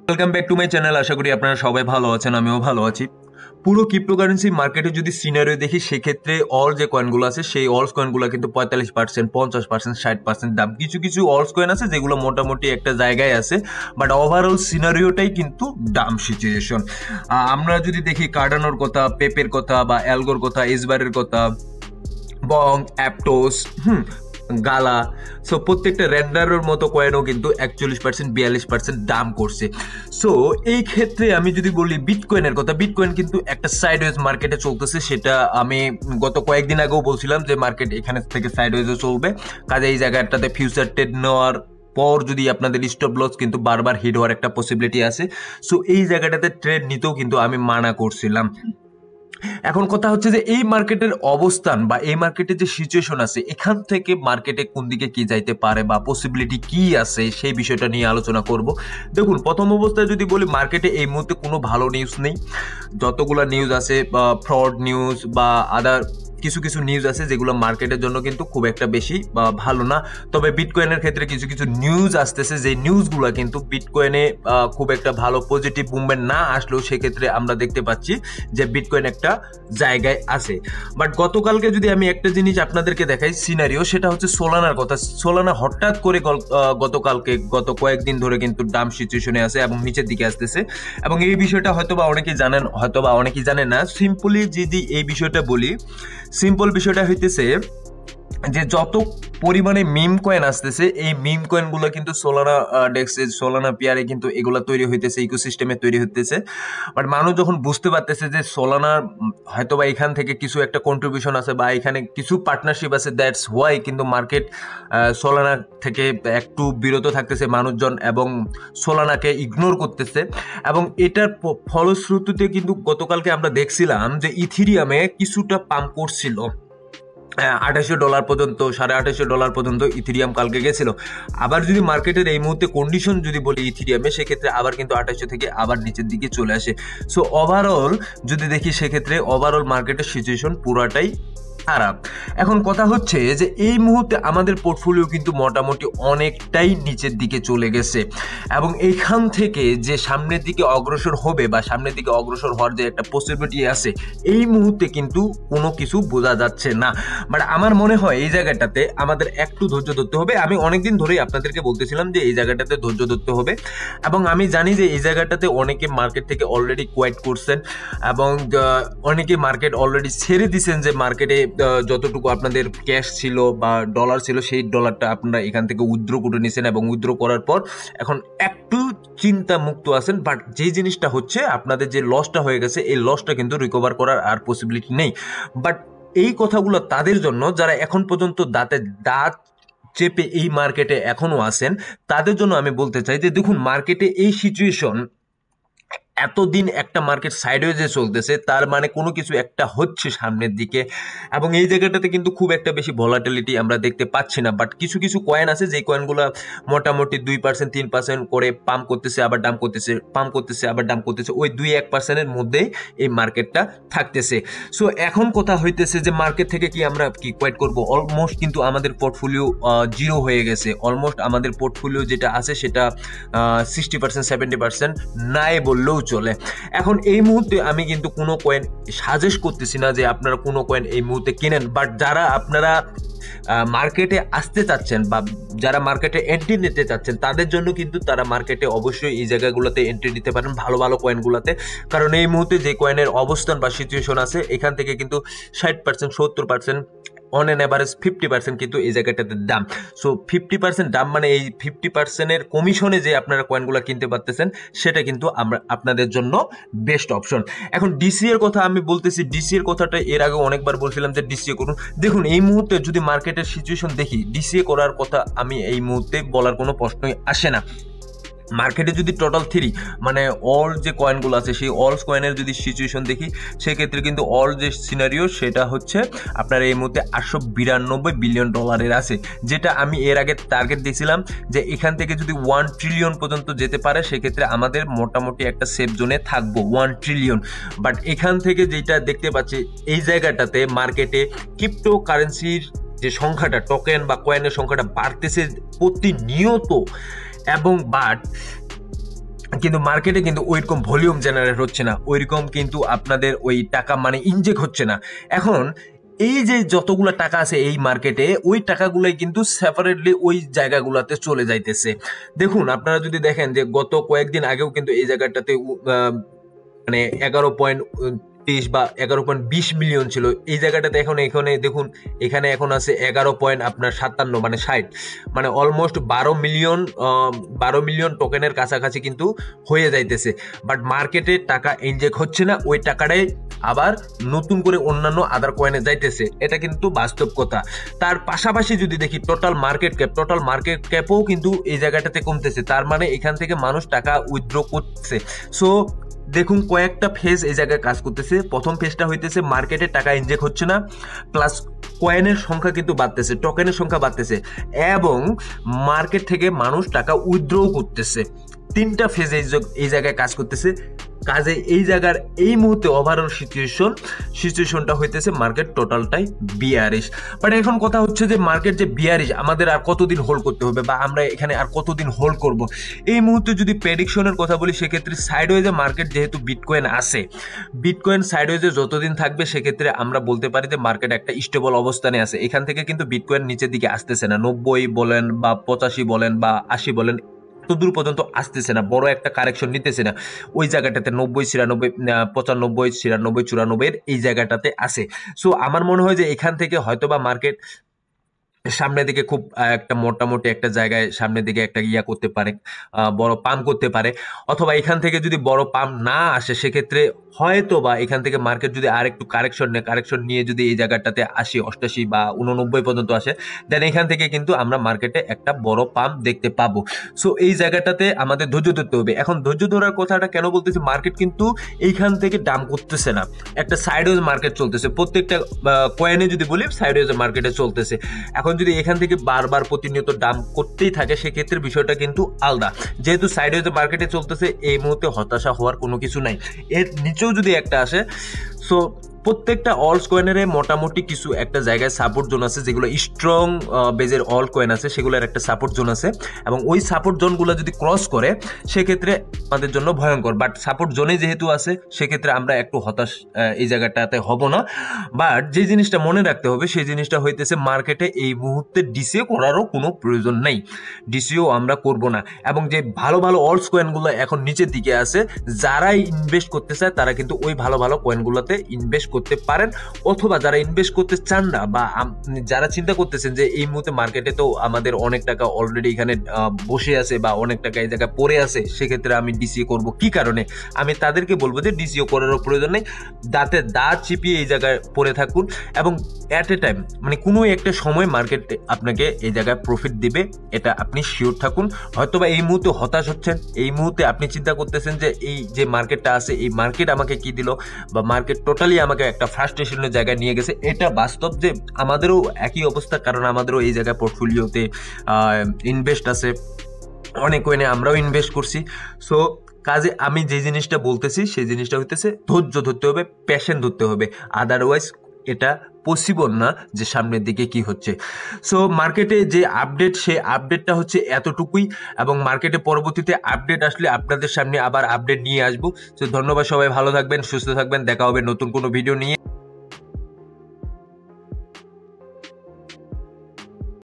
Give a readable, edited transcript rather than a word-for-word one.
Welcome back to my channel. আশা করি আপনারা সবাই ভালো আছেন, আমিও ভালো আছি। পুরো ক্রিপ্টোকারেন্সি মার্কেটে যদি সিনারিও দেখি, সেক্ষেত্রে অল যে কয়েনগুলো আছে সেই অলস কয়েনগুলো কিন্তু 45%, 50%, 60% দাম। কিছু কিছু অলস কয়েন আছে যেগুলো মোটামুটি একটা জায়গায় আছে, বাট ওভারঅল সিনারিওটাই কিন্তু ডাম সিচুয়েশন। আমরা যদি দেখি কার্ডানোর কথা, পেপের কথা বা অ্যালগোর কথা, এসবারের কথা, বং, অ্যাপটোস, গালা, সো প্রত্যেকটা রেন্ডারের মতো কয়েনও কিন্তু 41%, 42% দাম করছে। সো এই ক্ষেত্রে আমি যদি বলি বিটকয়েনের কথা, বিটকয়েন কিন্তু একটা সাইডওয়েজ মার্কেটে চলতেছে। সেটা আমি গত কয়েকদিন আগেও বলছিলাম যে মার্কেট এখানে থেকে সাইডওয়েজে চলবে, কাজে এই জায়গাটাতে ফিউচার ট্রেড নেওয়ার পর যদি আপনাদের স্টপ লস কিন্তু বারবার হিট হওয়ার একটা পসিবিলিটি আছে। সো এই জায়গাটাতে ট্রেড নিতেও কিন্তু আমি মানা করছিলাম। এখন কথা হচ্ছে যে এই মার্কেটের অবস্থান বা এই মার্কেটের যে সিচুয়েশন আছে, এখান থেকে মার্কেটে কোন দিকে কি যাইতে পারে বা পসিবিলিটি কি আছে সেই বিষয়টা নিয়ে আলোচনা করব। দেখুন, প্রথম অবস্থায় যদি বলি, মার্কেটে এই মুহূর্তে কোনো ভালো নিউজ নেই। যতগুলো নিউজ আছে, ফ্রড নিউজ বা আদার কিছু কিছু নিউজ আছে যেগুলো মার্কেটের জন্য কিন্তু খুব একটা বেশি ভালো না। তবে বিটকয়েনের ক্ষেত্রে কিছু কিছু নিউজ আসতেছে, যে নিউজগুলো কিন্তু বিটকয়েনে খুব একটা ভালো পজিটিভ মুভমেন্ট না আসলেও সেক্ষেত্রে আমরা দেখতে পাচ্ছি যে বিটকয়েন একটা জায়গায় আছে। বাট গতকালকে যদি আমি একটা জিনিস আপনাদেরকে দেখাই সিনারিও, সেটা হচ্ছে সোলানার কথা। সোলানা হঠাৎ করে গতকালকে গত কয়েকদিন ধরে কিন্তু ডাম সিচুয়েশনে আছে এবং নিচের দিকে আসতেছে। এবং এই বিষয়টা হয়তোবা অনেকেই জানেন, হয়তোবা অনেকেই জানেন না। সিম্পলি যদি এই বিষয়টা বলি, সিম্পল বিষয়টা হইতেছে যে যত পরিমাণে মিম কয়েন আসতেছে, এই মিম কয়েনগুলো কিন্তু সোলানা ডেক্সে, সোলানা পেয়ারে কিন্তু এগুলো তৈরি হইতেছে, ইকোসিস্টেমে তৈরি হইতেছে। বাট মানুষ যখন বুঝতে পারতেছে যে সোলানার হয়তোবা এখান থেকে কিছু একটা কন্ট্রিবিউশন আছে বা এখানে কিছু পার্টনারশিপ আছে, দ্যাটস হোয়াই কিন্তু মার্কেট সোলানা থেকে একটু বিরত থাকতেছে মানুষজন এবং সোলানাকে ইগনোর করতেছে। এবং এটার ফলশ্রুতিতে কিন্তু গতকালকে আমরা দেখছিলাম যে ইথিরিয়ামে কিছুটা পাম্প করছিল, $2800 পর্যন্ত, $2800 পর্যন্ত ইথিরিয়াম কালকে গেছিল। আবার যদি মার্কেটের এই মুহূর্তে কন্ডিশন যদি বলি ইথিরিয়ামে, সেক্ষেত্রে আবার কিন্তু 2800 থেকে আবার নিচের দিকে চলে আসে। সো ওভারঅল যদি দেখি, সেক্ষেত্রে ওভারঅল মার্কেটের সিচুয়েশন পুরাটাই খারাপ। এখন কথা হচ্ছে যে এই মুহূর্তে আমাদের পোর্টফোলিও কিন্তু মোটামুটি অনেকটাই নিচের দিকে চলে গেছে এবং এইখান থেকে যে সামনের দিকে অগ্রসর হবে বা সামনের দিকে অগ্রসর হওয়ার যে একটা পসিবিলিটি আছে, এই মুহূর্তে কিন্তু কোনো কিছু বোঝা যাচ্ছে না। বাট আমার মনে হয় এই জায়গাটাতে আমাদের একটু ধৈর্য ধরতে হবে। আমি অনেকদিন ধরেই আপনাদেরকে বলতেছিলাম যে এই জায়গাটাতে ধৈর্য ধরতে হবে এবং আমি জানি যে এই জায়গাটাতে অনেকে মার্কেট থেকে অলরেডি কোয়াইট করছেন এবং অনেকে মার্কেট অলরেডি ছেড়ে দিচ্ছেন, যে মার্কেটে যতটুকু আপনাদের ক্যাশ ছিল বা ডলার ছিল সেই ডলারটা আপনারা এখান থেকে উইথড্র করে নিয়েছেন এবং উইথড্র করার পর এখন একটু চিন্তা মুক্ত আছেন। বাট যে জিনিসটা হচ্ছে, আপনাদের যে লসটা হয়ে গেছে, এই লসটা কিন্তু রিকভার করার আর পসিবিলিটি নেই। বাট এই কথাগুলো তাদের জন্য যারা এখন পর্যন্ত দাঁতে দাঁত চেপে এই মার্কেটে এখনো আছেন, তাদের জন্য আমি বলতে চাই যে দেখুন, মার্কেটে এই সিচুয়েশন, এতদিন একটা মার্কেট সাইডওয়েজে চলতেছে, তার মানে কোনো কিছু একটা হচ্ছে সামনের দিকে এবং এই জায়গাটাতে কিন্তু খুব একটা বেশি ভলাটিলিটি আমরা দেখতে পাচ্ছি না। বাট কিছু কিছু কয়েন আছে যে কয়েনগুলো মোটামুটি 2%, 3% করে পাম্প করতেছে, আবার ডাম্প করতেছে, পাম্প করতেছে, আবার ডাম্প করতেছে, ওই 2-1%-এর মধ্যেই এই মার্কেটটা থাকতেছে। সো এখন কথা হইতেছে যে মার্কেট থেকে কি আমরা কি কোয়াইট করব? অলমোস্ট কিন্তু আমাদের পোর্টফোলিও জিরো হয়ে গেছে। অলমোস্ট আমাদের পোর্টফোলিও যেটা আছে সেটা 60%, 70% নাই বললেও চলে। এখন এই মুহূর্তে আমি কিন্তু কোনো কয়েন সাজেস্ট করতেছি না যে আপনারা কোনো কয়েন এই মুহূর্তে কিনেন। বাট যারা আপনারা মার্কেটে আসতে চাচ্ছেন বা যারা মার্কেটে এন্ট্রি নিতে চাচ্ছেন, তাদের জন্য কিন্তু তারা মার্কেটে অবশ্যই এই জায়গাগুলোতে এন্ট্রি নিতে পারেন, ভালো ভালো কয়েনগুলোতে। কারণ এই মুহূর্তে যে কয়েনের অবস্থান বা সিচুয়েশন আছে, এখান থেকে কিন্তু 60%, 70%, অন এন অ্যাভারেজ 50% কিন্তু এই জায়গাটাতে দাম। সো 50% দাম মানে এই 50%-এর কমিশনে যে আপনারা কয়েনগুলো কিনতে পারতেছেন, সেটা কিন্তু আমরা আপনাদের জন্য বেস্ট অপশন। এখন ডিসি এর কথা আমি বলতেছি, ডিসি এর কথাটা এর আগে অনেকবার বলছিলাম যে ডিসিএ করুন। দেখুন, এই মুহূর্তে যদি মার্কেটের সিচুয়েশন দেখি, ডিসিএ করার কথা আমি এই মুহূর্তে বলার কোনো প্রশ্নই আসে না। মার্কেটে যদি টোটাল 3 মানে অল যে কয়েনগুলো আছে, সেই অলস কয়েনের যদি সিচুয়েশন দেখি, সেক্ষেত্রে কিন্তু অল যে সিনারিও সেটা হচ্ছে আপনার এই মুহূর্তে $892 বিলিয়ন আছে, যেটা আমি এর আগে টার্গেট দিয়েছিলাম যে এখান থেকে যদি 1 ট্রিলিয়ন পর্যন্ত যেতে পারে, সেক্ষেত্রে আমাদের মোটামুটি একটা সেফ জোনে থাকবো 1 ট্রিলিয়ন। বাট এখান থেকে যেটা দেখতে পাচ্ছি, এই জায়গাটাতে মার্কেটে ক্রিপ্টো কারেন্সির যে সংখ্যাটা, টোকেন বা কয়েনের সংখ্যাটা বাড়তেছে প্রতিনিয়ত। এবং বাট কিন্তু মার্কেটে কিন্তু ওইরকম ভলিউম জেনারেট হচ্ছে না, ওইরকম কিন্তু আপনাদের ওই টাকা মানে ইনজেক্ট হচ্ছে না। এখন এই যে যতগুলো টাকা আছে এই মার্কেটে, ওই টাকাগুলোই কিন্তু সেপারেটলি ওই জায়গাগুলোতে চলে যাইতেছে। দেখুন আপনারা যদি দেখেন যে গত কয়েকদিন আগেও কিন্তু এই জায়গাটাতে মানে 11.30 বা 11.20 মিলিয়ন ছিল। এই জায়গাটাতে এখন এখানে দেখুন, এখানে এখন আছে 11.57 মানে 60, মানে অলমোস্ট 12 মিলিয়ন টোকেনের কাছাকাছি কিন্তু হয়ে যাইতেছে। বাট মার্কেটে টাকা ইনজেক্ট হচ্ছে না, ওই টাকাটাই আবার নতুন করে অন্যান্য আদার কয়েনে যাইতেছে, এটা কিন্তু বাস্তব কথা। তার পাশাপাশি যদি দেখি টোটাল মার্কেট ক্যাপও কিন্তু এই জায়গাটাতে কমতেছে, তার মানে এখান থেকে মানুষ টাকা উইথড্র করছে। সো দেখুন কয়েকটা ফেজ এই জায়গায় কাজ করতেছে। প্রথম ফেজটা হইতেছে মার্কেটে টাকা ইনজেক্ট হচ্ছে না, প্লাস কয়েনের সংখ্যা কিন্তু বাড়তেছে, টোকেনের সংখ্যা বাড়তেছে, এবং মার্কেট থেকে মানুষ টাকা উইথড্রও করতেছে। তিনটা ফেজ এই জায়গায় কাজ করতেছে। কাজে এই জায়গার এই মুহূর্তে ওভারঅল সিচুয়েশনটা হইতেছে মার্কেট টোটালটাই বিয়ারিশ। বাট এখন কথা হচ্ছে যে মার্কেট যে বিয়ারিশ, আমাদের আর কতদিন হোল্ড করতে হবে, বা আমরা এখানে আর কতদিন হোল্ড করব। এই মুহূর্তে যদি প্রেডিকশনের কথা বলি, সেক্ষেত্রে সাইডওয়েজে মার্কেট, যেহেতু বিটকয়েন আছে, বিটকয়েন সাইডওয়েজে যতদিন থাকবে সেক্ষেত্রে আমরা বলতে পারি যে মার্কেট একটা স্টেবল অবস্থানে আছে। এখান থেকে কিন্তু বিটকয়েন নিচের দিকে আসতেছে না, 90 বলেন বা 85 বলেন বা 80 বলেন, দূর পর্যন্ত আসতেছে না, বড় একটা কারেকশন নিতেছে না। ওই জায়গাটাতে 90, 96, 95, 96, 94 এই জায়গাটাতে আছে। সো আমার মনে হয় যে এখান থেকে হয়তোবা মার্কেট সামনের দিকে খুব একটা মোটামুটি একটা জায়গায় সামনের দিকে একটা করতে পারে, বড় পাম্প করতে পারে। অথবা এখান থেকে যদি বড় পাম্প না আসে, সেক্ষেত্রে হয়তো বা এখান থেকে মার্কেট যদি আর একটু কারেকশন নিয়ে যদি এই জায়গাটাতে 80, 88 বা 89 পর্যন্ত আসে, দেন এখান থেকে কিন্তু আমরা মার্কেটে একটা বড় পাম্প দেখতে পাবো। সো এই জায়গাটাতে আমাদের ধৈর্য ধরতে হবে। এখন ধৈর্য ধরার কথাটা কেন বলতেছি, মার্কেট কিন্তু এইখান থেকে ডাম্প করতেছে না, একটা সাইডওয়েজ মার্কেট চলতেছে। প্রত্যেকটা কয়েনে যদি বলি সাইডওয়েজ মার্কেটে চলতেছে। এখন যদি এখান থেকে বারবার প্রতিনিয়ত ডাম্প করতেই থাকে, সেক্ষেত্রে বিষয়টা কিন্তু আলাদা। যেহেতু সাইডওয়েজ মার্কেটে চলতেছে, এই মুহূর্তে হতাশা হওয়ার কোনো কিছু নাই। এর নিচেও যদি একটা আসে, সো প্রত্যেকটা অলস কয়েনের মোটামুটি কিছু একটা জায়গায় সাপোর্ট জোন আছে, যেগুলো স্ট্রং বেজের অল কয়েন আছে, সেগুলোর একটা সাপোর্ট জোন আছে, এবং ওই সাপোর্ট জোনগুলো যদি ক্রস করে সেক্ষেত্রে আমাদের জন্য ভয়ঙ্কর। বাট সাপোর্ট জোনে যেহেতু আছে, সেক্ষেত্রে আমরা একটু হতাশ এই জায়গাটাতে হব না। বাট যে জিনিসটা মনে রাখতে হবে, সেই জিনিসটা হইতেছে মার্কেটে এই মুহূর্তে ডিসিও করারও কোনো প্রয়োজন নেই, ডিসিও আমরা করব না। এবং যে ভালো ভালো অলস কয়েনগুলো এখন নিচের দিকে আছে, যারাই ইনভেস্ট করতে চায় তারা কিন্তু ওই ভালো ভালো কয়েনগুলোতে ইনভেস্ট করতে পারেন। অথবা যারা ইনভেস্ট করতে চান না, বা যারা চিন্তা করতেছেন যে এই মুহূর্তে মার্কেটে তো আমাদের অনেক টাকা অলরেডি এখানে বসে আছে, বা অনেক টাকা এই জায়গায় পড়ে আছে, সেক্ষেত্রে আমি ডিসিও করব কি কারণে, আমি তাদেরকে বলবো যে ডিসিও করারও প্রয়োজন নেই। দাঁতে দাঁত চিপিয়ে এই জায়গায় পড়ে থাকুন, এবং অ্যাট এ টাইম মানে কোনো একটা সময় মার্কেট আপনাকে এই জায়গায় প্রফিট দিবে, এটা আপনি শিওর থাকুন। হয়তোবা এই মুহূর্তে হতাশ হচ্ছেন, এই মুহূর্তে আপনি চিন্তা করতেছেন যে এই যে মার্কেটটা আছে, এই মার্কেট আমাকে কি দিল, বা মার্কেট টোটালি আমাকে একটা ফ্রাস্ট্রেশনের জায়গায় নিয়ে গেছে। এটা বাস্তব যে আমাদেরও একই অবস্থা, কারণ আমাদেরও এই জায়গায় পোর্টফোলিওতে ইনভেস্ট আছে, অনেক কয়েনে আমরাও ইনভেস্ট করছি। সো কাজে আমি যে জিনিসটা বলতেছি, সেই জিনিসটা হইতেছে ধৈর্য ধরতে হবে, প্যাশন ধরতে হবে, আদারওয়াইজ এটা পসিবল না যে সামনের দিকে কি হচ্ছে। সো মার্কেটে যে আপডেট, সেই আপডেটটা হচ্ছে এতটুকুই, এবং মার্কেটে পরবর্তীতে আপডেট আসলে আপনাদের সামনে আবার আপডেট নিয়ে আসবো। তো ধন্যবাদ, সবাই ভালো থাকবেন, সুস্থ থাকবেন, দেখা হবে নতুন কোনো ভিডিও নিয়ে।